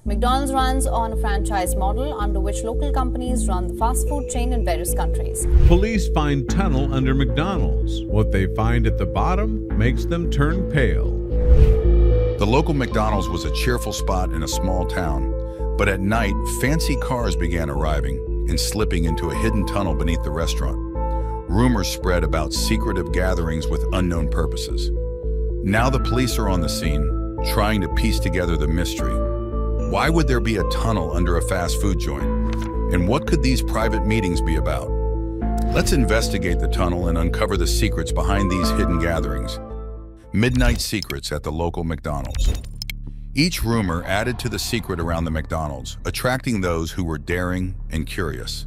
McDonald's runs on a franchise model under which local companies run the fast food chain in various countries. Police find tunnel under McDonald's. What they find at the bottom makes them turn pale. The local McDonald's was a cheerful spot in a small town, but at night, fancy cars began arriving and slipping into a hidden tunnel beneath the restaurant. Rumors spread about secretive gatherings with unknown purposes. Now the police are on the scene, trying to piece together the mystery. Why would there be a tunnel under a fast food joint? And what could these private meetings be about? Let's investigate the tunnel and uncover the secrets behind these hidden gatherings. Midnight secrets at the local McDonald's. Each rumor added to the secret around the McDonald's, attracting those who were daring and curious.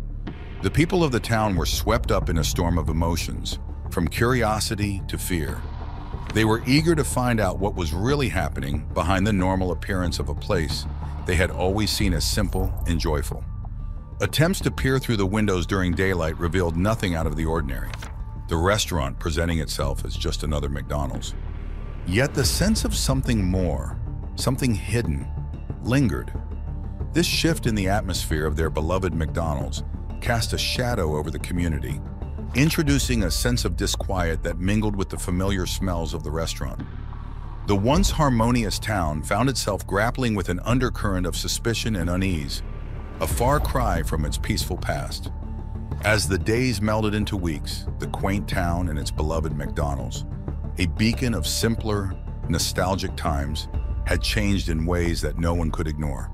The people of the town were swept up in a storm of emotions, from curiosity to fear. They were eager to find out what was really happening behind the normal appearance of a place they had always seen as simple and joyful. Attempts to peer through the windows during daylight revealed nothing out of the ordinary, the restaurant presenting itself as just another McDonald's. Yet the sense of something more, something hidden, lingered. This shift in the atmosphere of their beloved McDonald's cast a shadow over the community, introducing a sense of disquiet that mingled with the familiar smells of the restaurant. The once harmonious town found itself grappling with an undercurrent of suspicion and unease, a far cry from its peaceful past. As the days melded into weeks, the quaint town and its beloved McDonald's, a beacon of simpler, nostalgic times, had changed in ways that no one could ignore.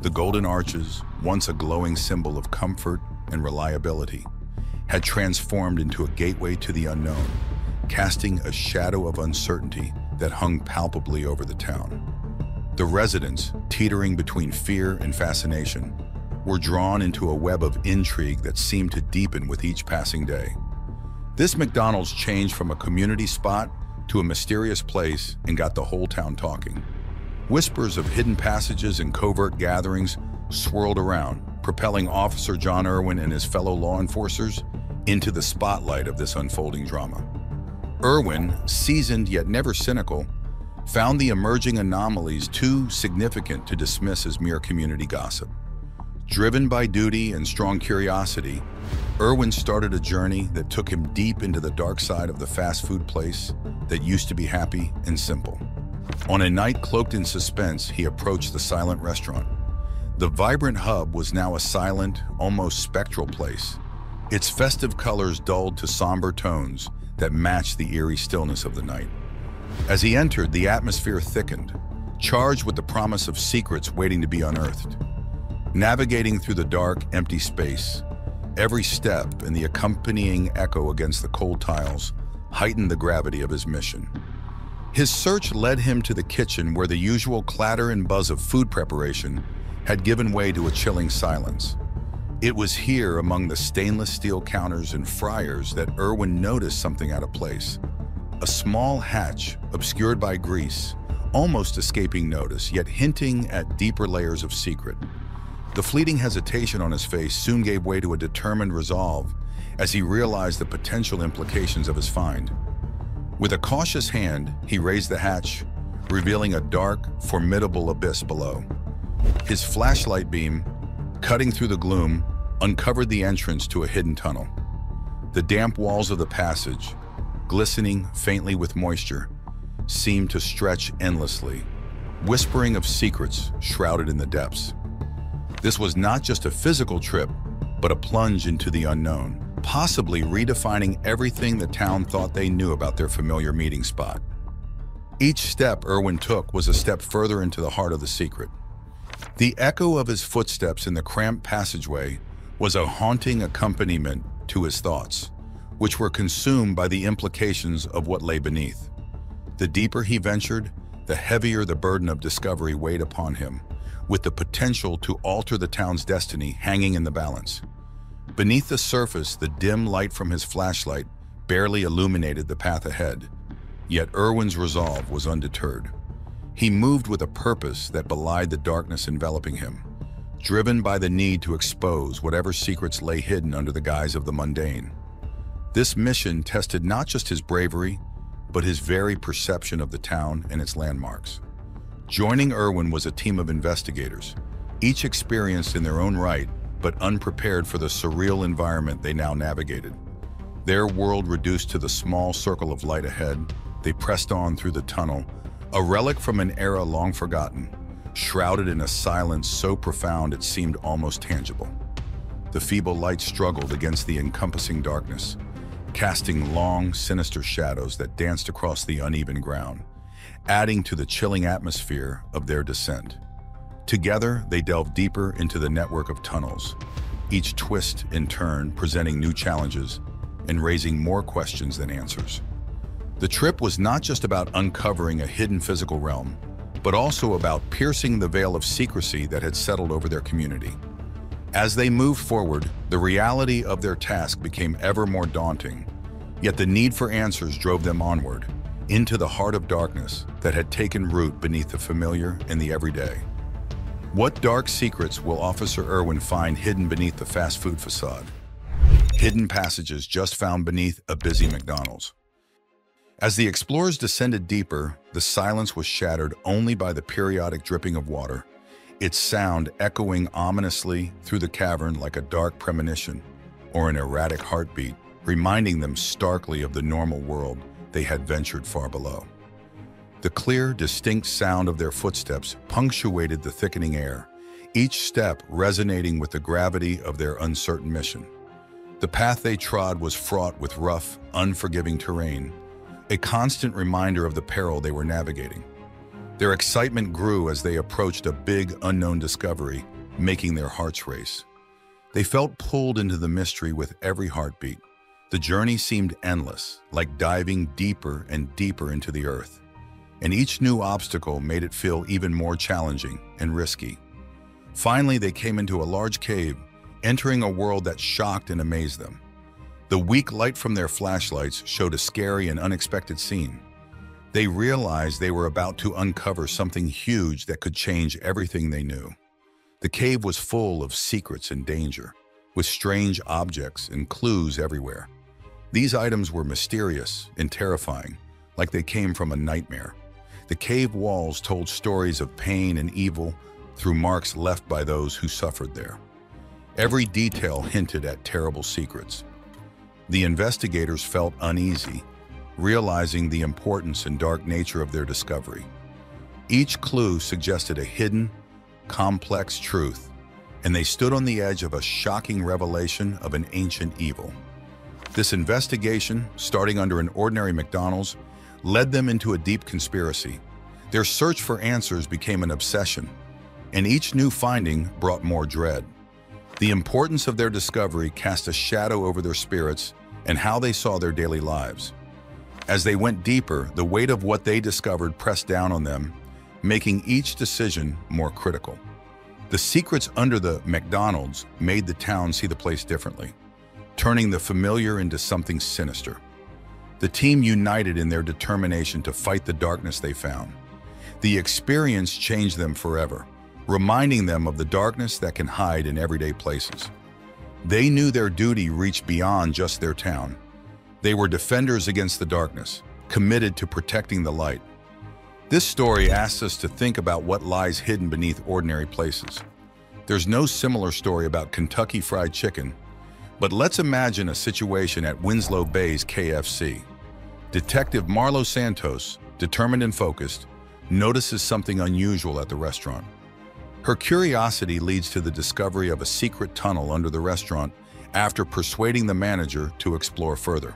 The golden arches, once a glowing symbol of comfort and reliability, had transformed into a gateway to the unknown, casting a shadow of uncertainty that hung palpably over the town. The residents, teetering between fear and fascination, were drawn into a web of intrigue that seemed to deepen with each passing day. This McDonald's changed from a community spot to a mysterious place and got the whole town talking. Whispers of hidden passages and covert gatherings swirled around, propelling Officer John Irwin and his fellow law enforcers into the spotlight of this unfolding drama. Irwin, seasoned yet never cynical, found the emerging anomalies too significant to dismiss as mere community gossip. Driven by duty and strong curiosity, Irwin started a journey that took him deep into the dark side of the fast food place that used to be happy and simple. On a night cloaked in suspense, he approached the silent restaurant. The vibrant hub was now a silent, almost spectral place, its festive colors dulled to somber tones that matched the eerie stillness of the night. As he entered, the atmosphere thickened, charged with the promise of secrets waiting to be unearthed. Navigating through the dark, empty space, every step and the accompanying echo against the cold tiles heightened the gravity of his mission. His search led him to the kitchen where the usual clatter and buzz of food preparation had given way to a chilling silence. It was here, among the stainless steel counters and fryers, that Irwin noticed something out of place. A small hatch, obscured by grease, almost escaping notice, yet hinting at deeper layers of secret. The fleeting hesitation on his face soon gave way to a determined resolve as he realized the potential implications of his find. With a cautious hand, he raised the hatch, revealing a dark, formidable abyss below. His flashlight beam, cutting through the gloom, uncovered the entrance to a hidden tunnel. The damp walls of the passage, glistening faintly with moisture, seemed to stretch endlessly, whispering of secrets shrouded in the depths. This was not just a physical trip, but a plunge into the unknown, possibly redefining everything the town thought they knew about their familiar meeting spot. Each step Irwin took was a step further into the heart of the secret. The echo of his footsteps in the cramped passageway was a haunting accompaniment to his thoughts, which were consumed by the implications of what lay beneath. The deeper he ventured, the heavier the burden of discovery weighed upon him, with the potential to alter the town's destiny hanging in the balance. Beneath the surface, the dim light from his flashlight barely illuminated the path ahead, yet Irwin's resolve was undeterred. He moved with a purpose that belied the darkness enveloping him, driven by the need to expose whatever secrets lay hidden under the guise of the mundane. This mission tested not just his bravery, but his very perception of the town and its landmarks. Joining Irwin was a team of investigators, each experienced in their own right, but unprepared for the surreal environment they now navigated. Their world reduced to the small circle of light ahead, they pressed on through the tunnel, a relic from an era long forgotten, shrouded in a silence so profound it seemed almost tangible. The feeble light struggled against the encompassing darkness, casting long, sinister shadows that danced across the uneven ground, adding to the chilling atmosphere of their descent. Together, they delved deeper into the network of tunnels, each twist in turn presenting new challenges and raising more questions than answers. The trip was not just about uncovering a hidden physical realm, but also about piercing the veil of secrecy that had settled over their community. As they moved forward, the reality of their task became ever more daunting, yet the need for answers drove them onward, into the heart of darkness that had taken root beneath the familiar and the everyday. What dark secrets will Officer Irwin find hidden beneath the fast food facade? Hidden passages just found beneath a busy McDonald's. As the explorers descended deeper, the silence was shattered only by the periodic dripping of water, its sound echoing ominously through the cavern like a dark premonition or an erratic heartbeat, reminding them starkly of the normal world they had ventured far below. The clear, distinct sound of their footsteps punctuated the thickening air, each step resonating with the gravity of their uncertain mission. The path they trod was fraught with rough, unforgiving terrain, a constant reminder of the peril they were navigating. Their excitement grew as they approached a big, unknown discovery, making their hearts race. They felt pulled into the mystery with every heartbeat. The journey seemed endless, like diving deeper and deeper into the earth. And each new obstacle made it feel even more challenging and risky. Finally, they came into a large cave, entering a world that shocked and amazed them. The weak light from their flashlights showed a scary and unexpected scene. They realized they were about to uncover something huge that could change everything they knew. The cave was full of secrets and danger, with strange objects and clues everywhere. These items were mysterious and terrifying, like they came from a nightmare. The cave walls told stories of pain and evil through marks left by those who suffered there. Every detail hinted at terrible secrets. The investigators felt uneasy, realizing the importance and dark nature of their discovery. Each clue suggested a hidden, complex truth, and they stood on the edge of a shocking revelation of an ancient evil. This investigation, starting under an ordinary McDonald's, led them into a deep conspiracy. Their search for answers became an obsession, and each new finding brought more dread. The importance of their discovery cast a shadow over their spirits and how they saw their daily lives. As they went deeper, the weight of what they discovered pressed down on them, making each decision more critical. The secrets under the McDonald's made the town see the place differently, turning the familiar into something sinister. The team united in their determination to fight the darkness they found. The experience changed them forever, reminding them of the darkness that can hide in everyday places. They knew their duty reached beyond just their town. They were defenders against the darkness, committed to protecting the light. This story asks us to think about what lies hidden beneath ordinary places. There's no similar story about Kentucky Fried Chicken, but let's imagine a situation at Winslow Bay's KFC. Detective Marlo Santos, determined and focused, notices something unusual at the restaurant. Her curiosity leads to the discovery of a secret tunnel under the restaurant after persuading the manager to explore further.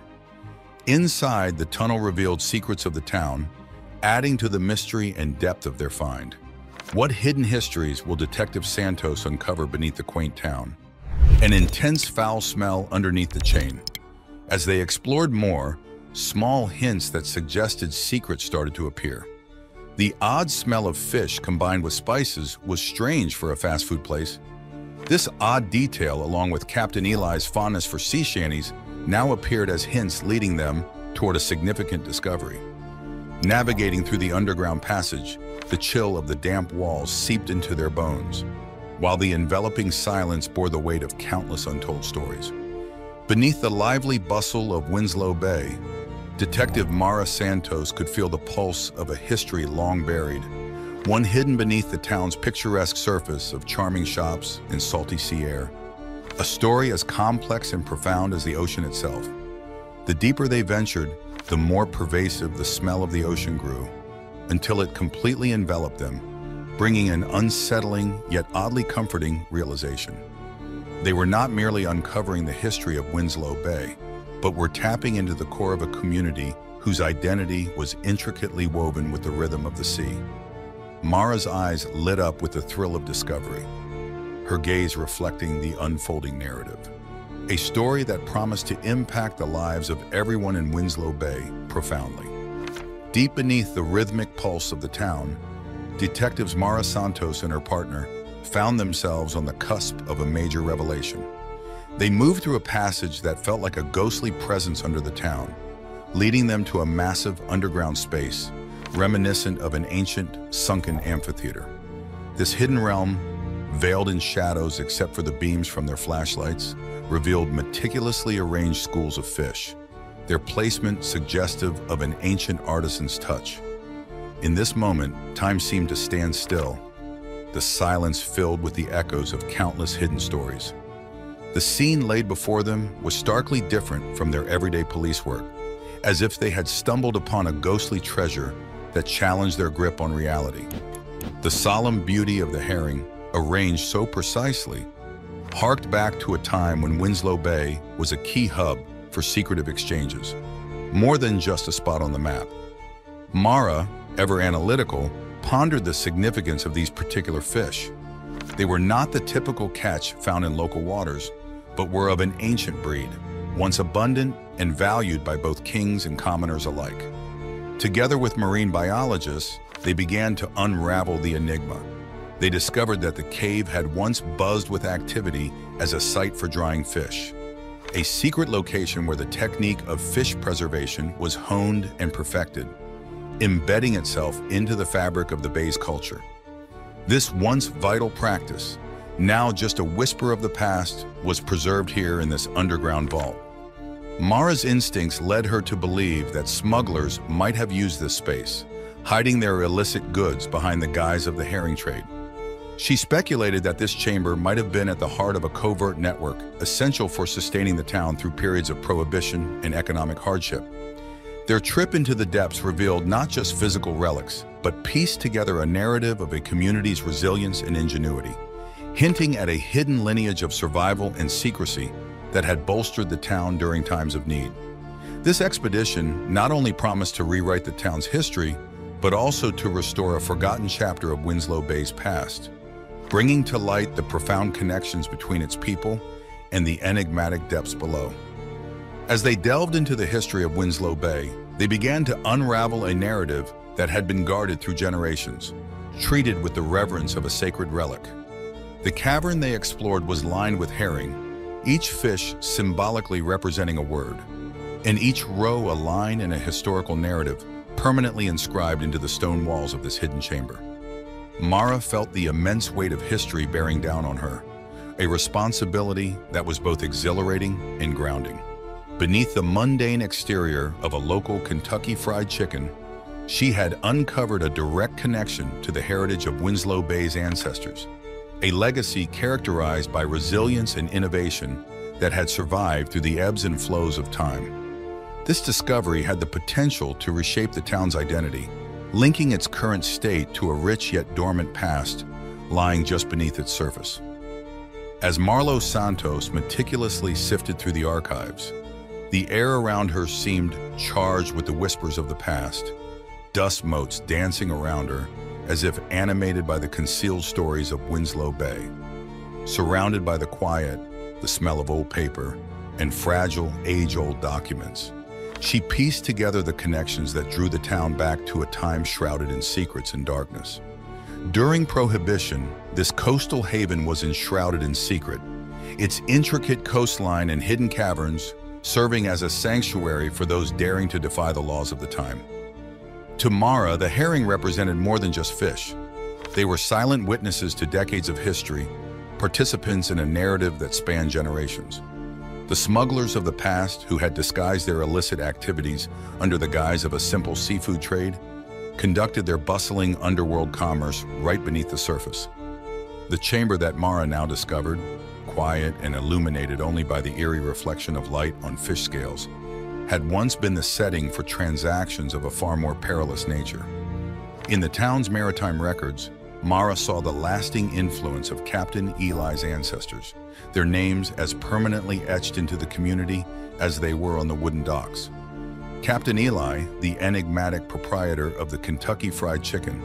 Inside, the tunnel revealed secrets of the town, adding to the mystery and depth of their find. What hidden histories will Detective Santos uncover beneath the quaint town? An intense foul smell underneath the chain. As they explored more, small hints that suggested secrets started to appear. The odd smell of fish combined with spices was strange for a fast food place. This odd detail, along with Captain Eli's fondness for sea shanties, now appeared as hints leading them toward a significant discovery. Navigating through the underground passage, the chill of the damp walls seeped into their bones, while the enveloping silence bore the weight of countless untold stories. Beneath the lively bustle of Winslow Bay, Detective Mara Santos could feel the pulse of a history long buried, one hidden beneath the town's picturesque surface of charming shops and salty sea air. A story as complex and profound as the ocean itself. The deeper they ventured, the more pervasive the smell of the ocean grew, until it completely enveloped them, bringing an unsettling yet oddly comforting realization. They were not merely uncovering the history of Winslow Bay, but were tapping into the core of a community whose identity was intricately woven with the rhythm of the sea. Mara's eyes lit up with the thrill of discovery, her gaze reflecting the unfolding narrative. A story that promised to impact the lives of everyone in Winslow Bay profoundly. Deep beneath the rhythmic pulse of the town, detectives Mara Santos and her partner found themselves on the cusp of a major revelation. They moved through a passage that felt like a ghostly presence under the town, leading them to a massive underground space, reminiscent of an ancient, sunken amphitheater. This hidden realm, veiled in shadows except for the beams from their flashlights, revealed meticulously arranged schools of fish, their placement suggestive of an ancient artisan's touch. In this moment, time seemed to stand still, the silence filled with the echoes of countless hidden stories. The scene laid before them was starkly different from their everyday police work, as if they had stumbled upon a ghostly treasure that challenged their grip on reality. The solemn beauty of the herring, arranged so precisely, harked back to a time when Winslow Bay was a key hub for secretive exchanges, more than just a spot on the map. Mara, ever analytical, pondered the significance of these particular fish. They were not the typical catch found in local waters, but were of an ancient breed, once abundant and valued by both kings and commoners alike. Together with marine biologists, they began to unravel the enigma. They discovered that the cave had once buzzed with activity as a site for drying fish, a secret location where the technique of fish preservation was honed and perfected, embedding itself into the fabric of the bay's culture. This once vital practice, now just a whisper of the past, was preserved here in this underground vault. Mara's instincts led her to believe that smugglers might have used this space, hiding their illicit goods behind the guise of the herring trade. She speculated that this chamber might have been at the heart of a covert network, essential for sustaining the town through periods of prohibition and economic hardship. Their trip into the depths revealed not just physical relics, but pieced together a narrative of a community's resilience and ingenuity, hinting at a hidden lineage of survival and secrecy that had bolstered the town during times of need. This expedition not only promised to rewrite the town's history, but also to restore a forgotten chapter of Winslow Bay's past, bringing to light the profound connections between its people and the enigmatic depths below. As they delved into the history of Winslow Bay, they began to unravel a narrative that had been guarded through generations, treated with the reverence of a sacred relic. The cavern they explored was lined with herring, each fish symbolically representing a word, and each row a line in a historical narrative permanently inscribed into the stone walls of this hidden chamber. Mara felt the immense weight of history bearing down on her, a responsibility that was both exhilarating and grounding. Beneath the mundane exterior of a local Kentucky Fried Chicken, she had uncovered a direct connection to the heritage of Winslow Bay's ancestors, a legacy characterized by resilience and innovation that had survived through the ebbs and flows of time. This discovery had the potential to reshape the town's identity, linking its current state to a rich yet dormant past lying just beneath its surface. As Marlo Santos meticulously sifted through the archives, the air around her seemed charged with the whispers of the past, dust motes dancing around her as if animated by the concealed stories of Winslow Bay. Surrounded by the quiet, the smell of old paper, and fragile, age-old documents, she pieced together the connections that drew the town back to a time shrouded in secrets and darkness. During Prohibition, this coastal haven was enshrouded in secret, its intricate coastline and hidden caverns serving as a sanctuary for those daring to defy the laws of the time. To Mara, the herring represented more than just fish. They were silent witnesses to decades of history, participants in a narrative that spanned generations. The smugglers of the past, who had disguised their illicit activities under the guise of a simple seafood trade, conducted their bustling underworld commerce right beneath the surface. The chamber that Mara now discovered, quiet and illuminated only by the eerie reflection of light on fish scales, had once been the setting for transactions of a far more perilous nature. In the town's maritime records, Mara saw the lasting influence of Captain Eli's ancestors, their names as permanently etched into the community as they were on the wooden docks. Captain Eli, the enigmatic proprietor of the Kentucky Fried Chicken,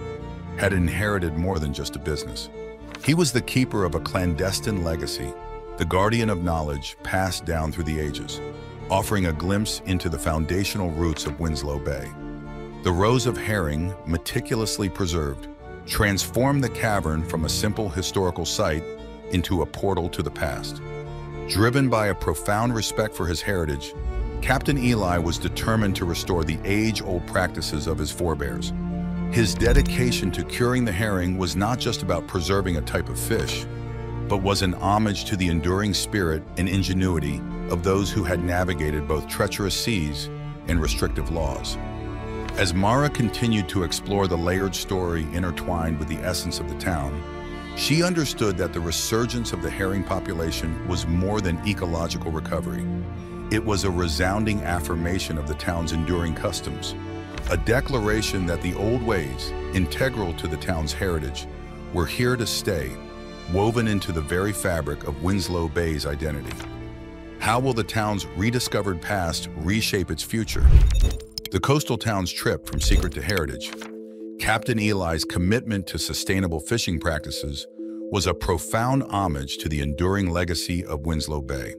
had inherited more than just a business. He was the keeper of a clandestine legacy, the guardian of knowledge passed down through the ages, offering a glimpse into the foundational roots of Winslow Bay. The rows of herring, meticulously preserved, transformed the cavern from a simple historical site into a portal to the past. Driven by a profound respect for his heritage, Captain Eli was determined to restore the age-old practices of his forebears. His dedication to curing the herring was not just about preserving a type of fish, but was an homage to the enduring spirit and ingenuity of those who had navigated both treacherous seas and restrictive laws. As Mara continued to explore the layered story intertwined with the essence of the town, she understood that the resurgence of the herring population was more than ecological recovery. It was a resounding affirmation of the town's enduring customs, a declaration that the old ways, integral to the town's heritage, were here to stay, woven into the very fabric of Winslow Bay's identity. How will the town's rediscovered past reshape its future? The coastal town's trip from secret to heritage, Captain Eli's commitment to sustainable fishing practices, was a profound homage to the enduring legacy of Winslow Bay,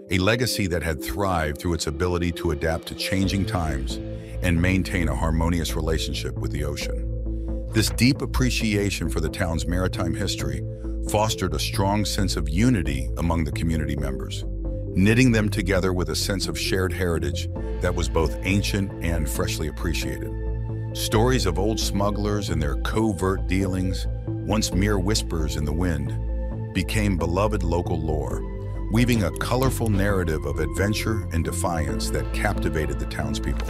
a legacy that had thrived through its ability to adapt to changing times and maintain a harmonious relationship with the ocean. This deep appreciation for the town's maritime history fostered a strong sense of unity among the community members, knitting them together with a sense of shared heritage that was both ancient and freshly appreciated. Stories of old smugglers and their covert dealings, once mere whispers in the wind, became beloved local lore, weaving a colorful narrative of adventure and defiance that captivated the townspeople.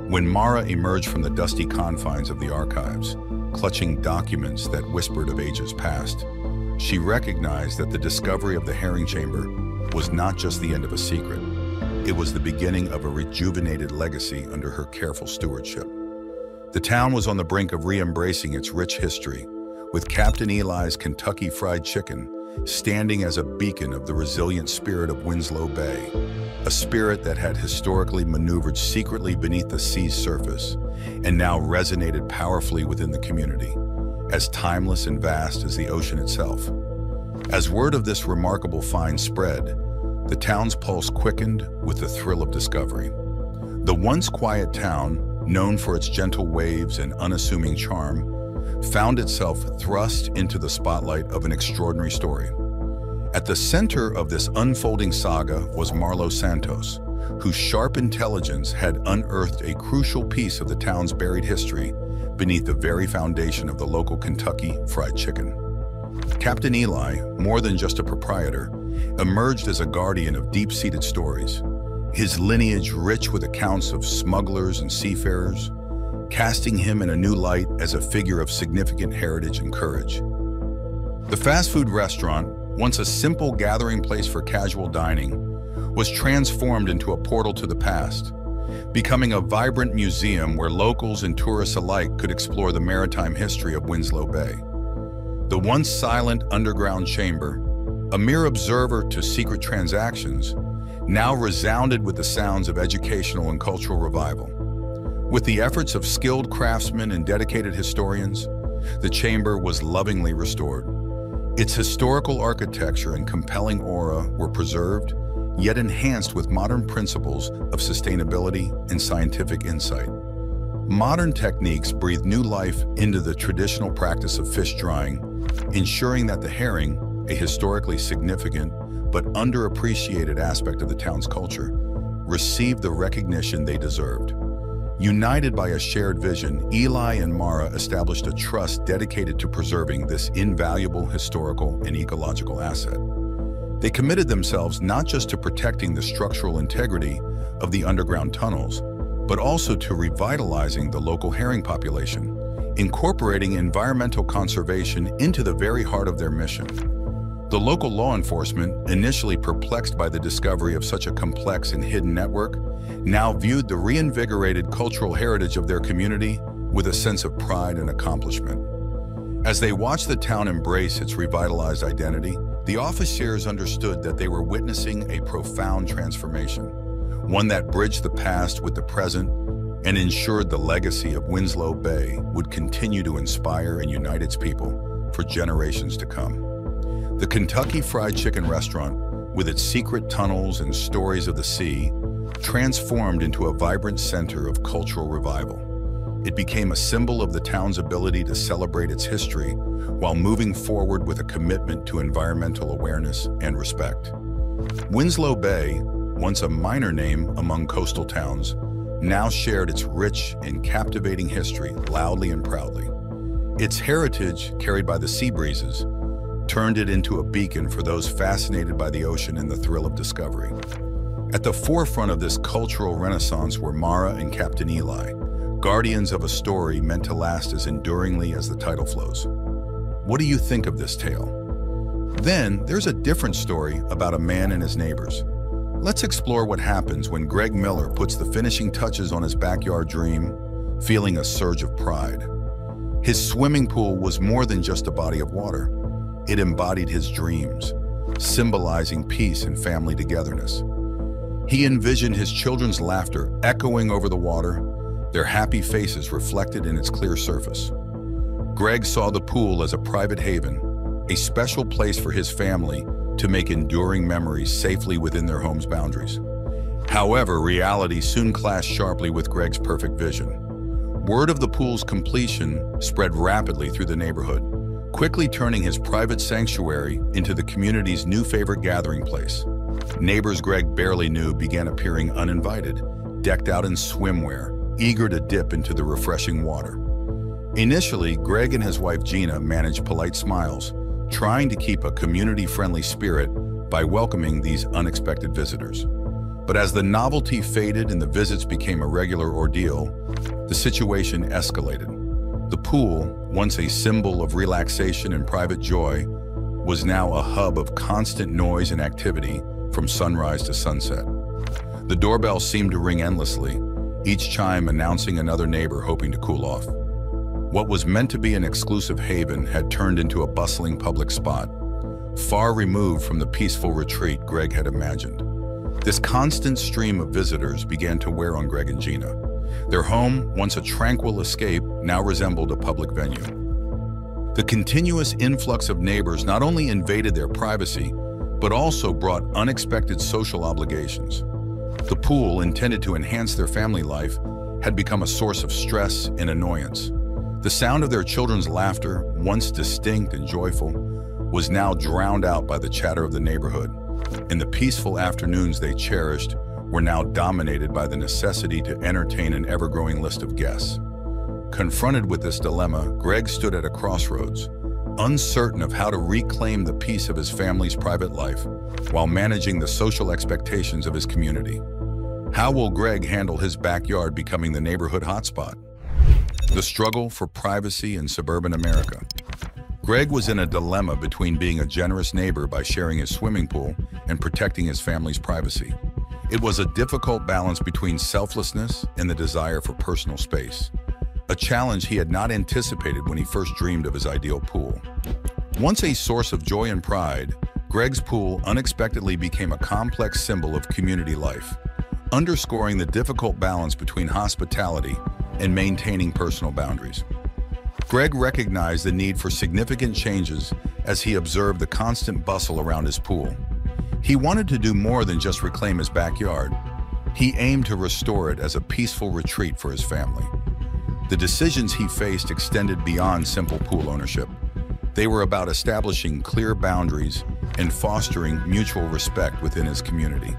When Mara emerged from the dusty confines of the archives, clutching documents that whispered of ages past, she recognized that the discovery of the herring chamber was not just the end of a secret. It was the beginning of a rejuvenated legacy under her careful stewardship. The town was on the brink of re-embracing its rich history, with Captain Eli's Kentucky Fried Chicken standing as a beacon of the resilient spirit of Winslow Bay, a spirit that had historically maneuvered secretly beneath the sea's surface and now resonated powerfully within the community, as timeless and vast as the ocean itself. As word of this remarkable find spread, the town's pulse quickened with the thrill of discovery. The once quiet town, known for its gentle waves and unassuming charm, found itself thrust into the spotlight of an extraordinary story. At the center of this unfolding saga was Marlo Santos, whose sharp intelligence had unearthed a crucial piece of the town's buried history beneath the very foundation of the local Kentucky Fried Chicken. Captain Eli, more than just a proprietor, emerged as a guardian of deep-seated stories, his lineage rich with accounts of smugglers and seafarers, casting him in a new light as a figure of significant heritage and courage. The fast food restaurant, once a simple gathering place for casual dining, was transformed into a portal to the past, becoming a vibrant museum where locals and tourists alike could explore the maritime history of Winslow Bay. The once silent underground chamber, a mere observer to secret transactions, now resounded with the sounds of educational and cultural revival. With the efforts of skilled craftsmen and dedicated historians, the chamber was lovingly restored. Its historical architecture and compelling aura were preserved, yet enhanced with modern principles of sustainability and scientific insight. Modern techniques breathe new life into the traditional practice of fish drying, ensuring that the herring, a historically significant but underappreciated aspect of the town's culture, received the recognition they deserved. United by a shared vision, Eli and Mara established a trust dedicated to preserving this invaluable historical and ecological asset. They committed themselves not just to protecting the structural integrity of the underground tunnels, but also to revitalizing the local herring population, incorporating environmental conservation into the very heart of their mission. The local law enforcement, initially perplexed by the discovery of such a complex and hidden network, now viewed the reinvigorated cultural heritage of their community with a sense of pride and accomplishment. As they watched the town embrace its revitalized identity, the officers understood that they were witnessing a profound transformation, one that bridged the past with the present and ensured the legacy of Winslow Bay would continue to inspire and unite its people for generations to come. The Kentucky Fried Chicken restaurant, with its secret tunnels and stories of the sea, transformed into a vibrant center of cultural revival. It became a symbol of the town's ability to celebrate its history while moving forward with a commitment to environmental awareness and respect. Winslow Bay, once a minor name among coastal towns, now shared its rich and captivating history loudly and proudly. Its heritage, carried by the sea breezes, turned it into a beacon for those fascinated by the ocean and the thrill of discovery. At the forefront of this cultural renaissance were Mara and Captain Eli, guardians of a story meant to last as enduringly as the title flows. What do you think of this tale? Then, there's a different story about a man and his neighbors. Let's explore what happens when Greg Miller puts the finishing touches on his backyard dream, feeling a surge of pride. His swimming pool was more than just a body of water. It embodied his dreams, symbolizing peace and family togetherness. He envisioned his children's laughter echoing over the water, their happy faces reflected in its clear surface. Greg saw the pool as a private haven, a special place for his family to make enduring memories safely within their home's boundaries. However, reality soon clashed sharply with Greg's perfect vision. Word of the pool's completion spread rapidly through the neighborhood, quickly turning his private sanctuary into the community's new favorite gathering place. Neighbors Greg barely knew began appearing uninvited, decked out in swimwear, eager to dip into the refreshing water. Initially, Greg and his wife Gina managed polite smiles, trying to keep a community-friendly spirit by welcoming these unexpected visitors. But as the novelty faded and the visits became a regular ordeal, the situation escalated. The pool, once a symbol of relaxation and private joy, was now a hub of constant noise and activity from sunrise to sunset. The doorbell seemed to ring endlessly, each chime announcing another neighbor hoping to cool off. What was meant to be an exclusive haven had turned into a bustling public spot, far removed from the peaceful retreat Greg had imagined. This constant stream of visitors began to wear on Greg and Gina. Their home, once a tranquil escape, now resembled a public venue. The continuous influx of neighbors not only invaded their privacy, but also brought unexpected social obligations. The pool, intended to enhance their family life, had become a source of stress and annoyance. The sound of their children's laughter, once distinct and joyful, was now drowned out by the chatter of the neighborhood, and the peaceful afternoons they cherished were now dominated by the necessity to entertain an ever-growing list of guests. Confronted with this dilemma, Greg stood at a crossroads, uncertain of how to reclaim the peace of his family's private life while managing the social expectations of his community. How will Greg handle his backyard becoming the neighborhood hotspot? The struggle for privacy in suburban America. Greg was in a dilemma between being a generous neighbor by sharing his swimming pool and protecting his family's privacy. It was a difficult balance between selflessness and the desire for personal space, a challenge he had not anticipated when he first dreamed of his ideal pool. Once a source of joy and pride, Greg's pool unexpectedly became a complex symbol of community life, underscoring the difficult balance between hospitality and maintaining personal boundaries. Greg recognized the need for significant changes as he observed the constant bustle around his pool. He wanted to do more than just reclaim his backyard. He aimed to restore it as a peaceful retreat for his family. The decisions he faced extended beyond simple pool ownership. They were about establishing clear boundaries and fostering mutual respect within his community.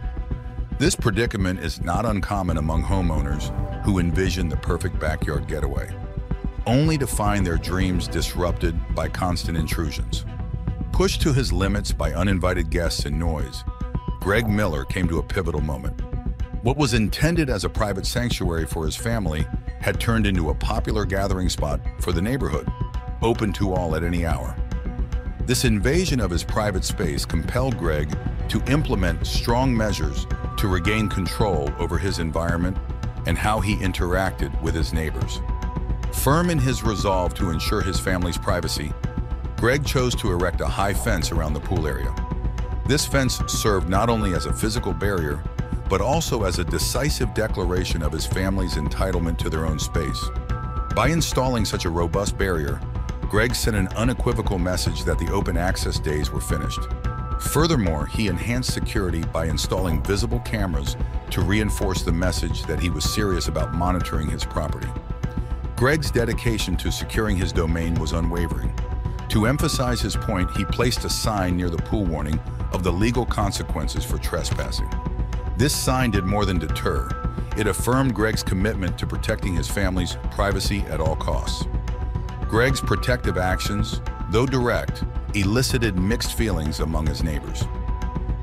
This predicament is not uncommon among homeowners who envision the perfect backyard getaway, only to find their dreams disrupted by constant intrusions. Pushed to his limits by uninvited guests and noise, Greg Miller came to a pivotal moment. What was intended as a private sanctuary for his family had turned into a popular gathering spot for the neighborhood, open to all at any hour. This invasion of his private space compelled Greg to implement strong measures to regain control over his environment and how he interacted with his neighbors. Firm in his resolve to ensure his family's privacy, Greg chose to erect a high fence around the pool area. This fence served not only as a physical barrier, but also as a decisive declaration of his family's entitlement to their own space. By installing such a robust barrier, Greg sent an unequivocal message that the open access days were finished. Furthermore, he enhanced security by installing visible cameras to reinforce the message that he was serious about monitoring his property. Greg's dedication to securing his domain was unwavering. To emphasize his point, he placed a sign near the pool warning of the legal consequences for trespassing. This sign did more than deter. It affirmed Greg's commitment to protecting his family's privacy at all costs. Greg's protective actions, though direct, elicited mixed feelings among his neighbors.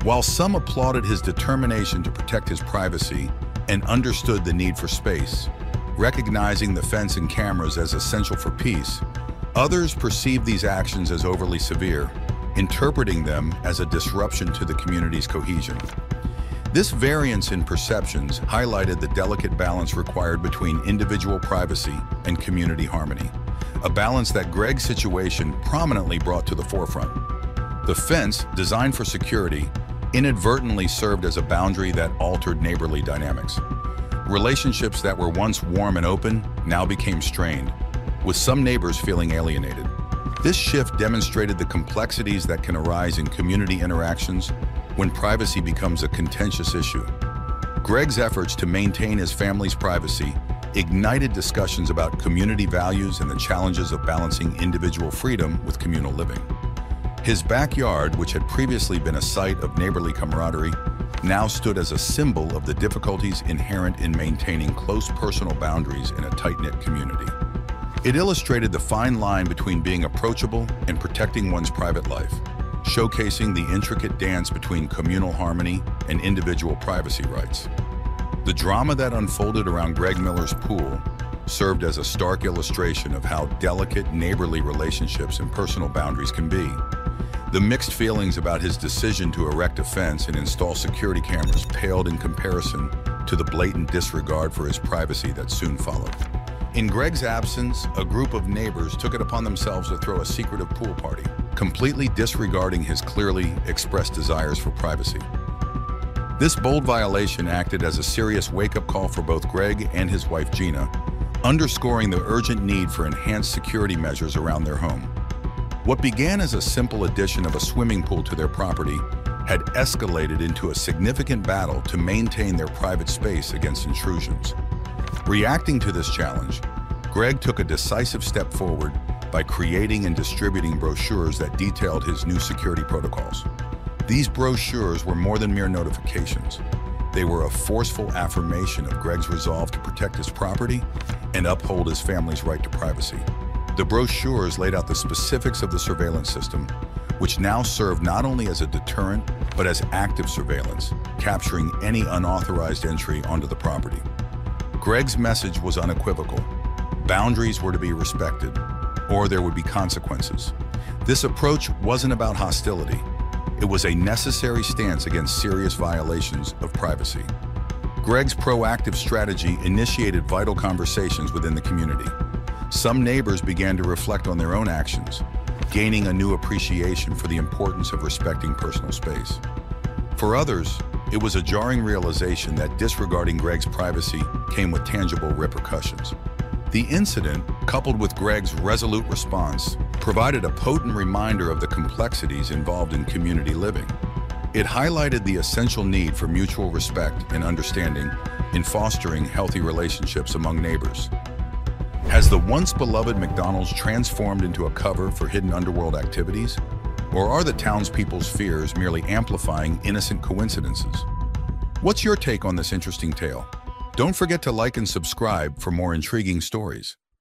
While some applauded his determination to protect his privacy and understood the need for space, recognizing the fence and cameras as essential for peace, others perceived these actions as overly severe, interpreting them as a disruption to the community's cohesion. This variance in perceptions highlighted the delicate balance required between individual privacy and community harmony, a balance that Greg's situation prominently brought to the forefront. The fence, designed for security, inadvertently served as a boundary that altered neighborly dynamics. Relationships that were once warm and open now became strained, with some neighbors feeling alienated. This shift demonstrated the complexities that can arise in community interactions when privacy becomes a contentious issue. Greg's efforts to maintain his family's privacy ignited discussions about community values and the challenges of balancing individual freedom with communal living. His backyard, which had previously been a site of neighborly camaraderie, now stood as a symbol of the difficulties inherent in maintaining close personal boundaries in a tight-knit community. It illustrated the fine line between being approachable and protecting one's private life, showcasing the intricate dance between communal harmony and individual privacy rights. The drama that unfolded around Greg Miller's pool served as a stark illustration of how delicate neighborly relationships and personal boundaries can be. The mixed feelings about his decision to erect a fence and install security cameras paled in comparison to the blatant disregard for his privacy that soon followed. In Greg's absence, a group of neighbors took it upon themselves to throw a secretive pool party, completely disregarding his clearly expressed desires for privacy. This bold violation acted as a serious wake-up call for both Greg and his wife Gina, underscoring the urgent need for enhanced security measures around their home. What began as a simple addition of a swimming pool to their property had escalated into a significant battle to maintain their private space against intrusions. Reacting to this challenge, Greg took a decisive step forward by creating and distributing brochures that detailed his new security protocols. These brochures were more than mere notifications. They were a forceful affirmation of Greg's resolve to protect his property and uphold his family's right to privacy. The brochures laid out the specifics of the surveillance system, which now served not only as a deterrent, but as active surveillance, capturing any unauthorized entry onto the property. Greg's message was unequivocal. Boundaries were to be respected, or there would be consequences. This approach wasn't about hostility. It was a necessary stance against serious violations of privacy. Greg's proactive strategy initiated vital conversations within the community. Some neighbors began to reflect on their own actions, gaining a new appreciation for the importance of respecting personal space. For others, it was a jarring realization that disregarding Greg's privacy came with tangible repercussions. The incident, coupled with Greg's resolute response, provided a potent reminder of the complexities involved in community living. It highlighted the essential need for mutual respect and understanding in fostering healthy relationships among neighbors. Has the once beloved McDonald's transformed into a cover for hidden underworld activities? Or are the townspeople's fears merely amplifying innocent coincidences? What's your take on this interesting tale? Don't forget to like and subscribe for more intriguing stories.